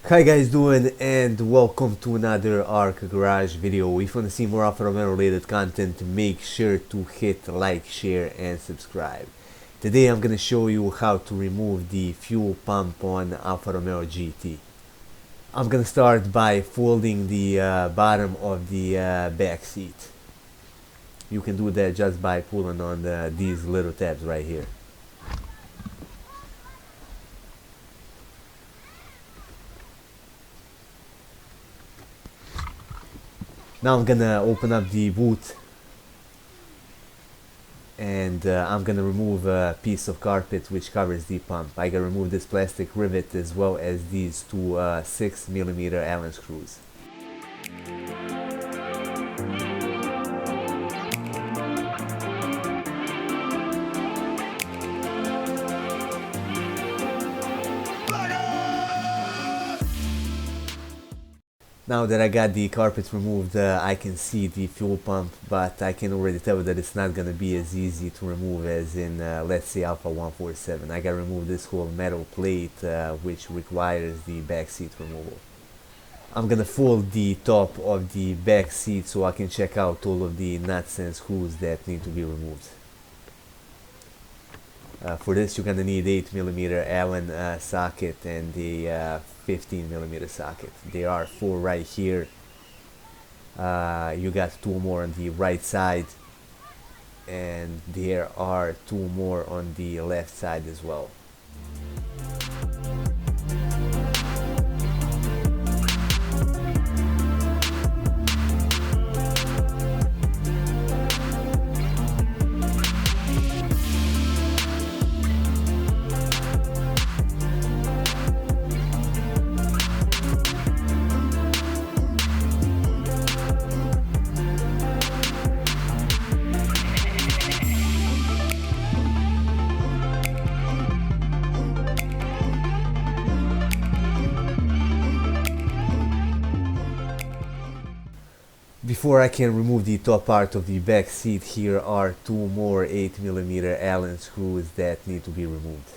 Hi guys, doing and welcome to another Arc Garage video. If you want to see more Alfa Romeo related content, make sure to hit like, share and subscribe. Today I'm gonna show you how to remove the fuel pump on Alfa Romeo GT. I'm gonna start by folding the bottom of the back seat. You can do that just by pulling on these little tabs right here. Now I'm gonna open up the boot and I'm gonna remove a piece of carpet which covers the pump. I gotta remove this plastic rivet as well as these two 6mm Allen screws. Now that I got the carpet removed, I can see the fuel pump, but I can already tell that it's not gonna be as easy to remove as in, let's say, Alfa 147. I gotta remove this whole metal plate, which requires the back seat removal. I'm gonna fold the top of the back seat so I can check out all of the nuts and screws that need to be removed. For this, you're gonna need 8mm Allen socket and a 15mm socket. There are 4 right here. You got 2 more on the right side, and there are 2 more on the left side as well. Before I can remove the top part of the back seat, here are 2 more 8mm Allen screws that need to be removed.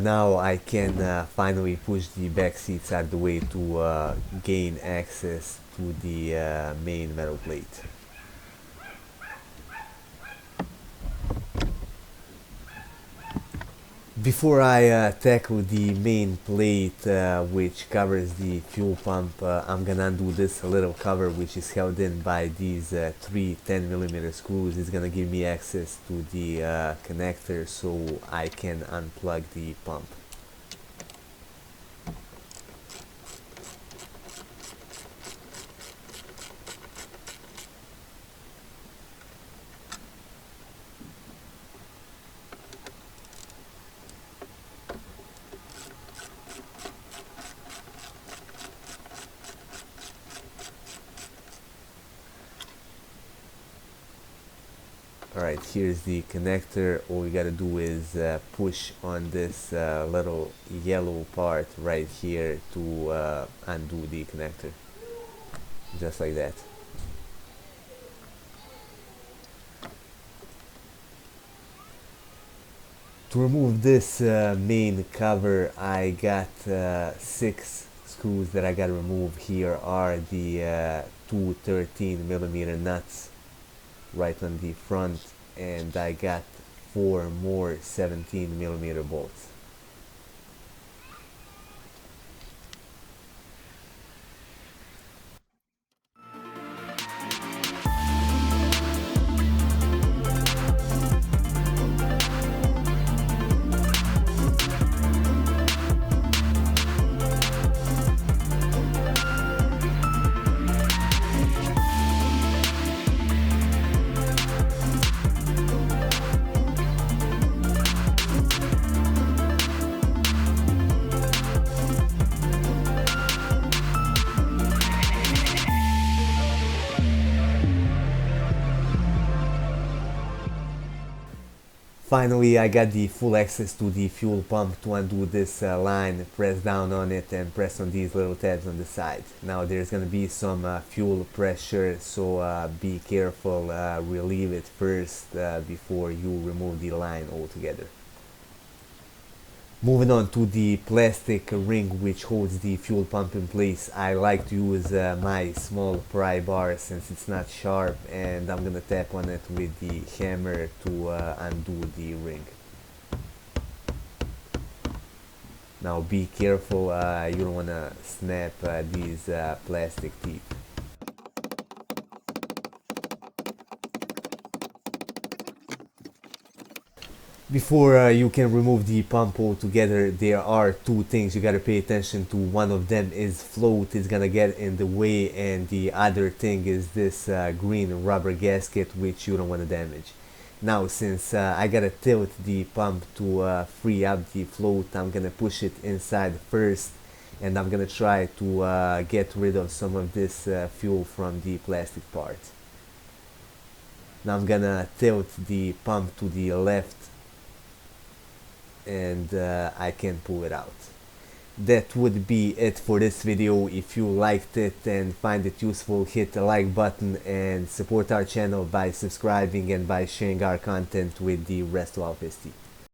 Now I can finally push the back seats out of the way to gain access to the main metal plate. Before I tackle the main plate which covers the fuel pump, I'm gonna undo this little cover which is held in by these 3 10mm screws. It's gonna give me access to the connector so I can unplug the pump. Alright, here's the connector. All we gotta do is push on this little yellow part right here to undo the connector. Just like that. To remove this main cover, I got 6 screws that I gotta remove. Here are the 2 13mm nuts right on the front, and I got 4 more 17mm bolts. Finally, I got the full access to the fuel pump. To undo this line, press down on it and press on these little tabs on the side. Now there's gonna be some fuel pressure, so be careful, relieve it first before you remove the line altogether. Moving on to the plastic ring which holds the fuel pump in place, I like to use my small pry bar since it's not sharp, and I'm gonna tap on it with the hammer to undo the ring. Now be careful, you don't wanna snap these plastic teeth. Before you can remove the pump altogether, there are two things you gotta pay attention to. One of them is float is gonna get in the way, and the other thing is this green rubber gasket which you don't wanna damage. Now since I gotta tilt the pump to free up the float, I'm gonna push it inside first, and I'm gonna try to get rid of some of this fuel from the plastic part. Now I'm gonna tilt the pump to the left, and I can pull it out. That would be it for this video. If you liked it and find it useful, hit the like button and support our channel by subscribing and by sharing our content with the rest of Alfa.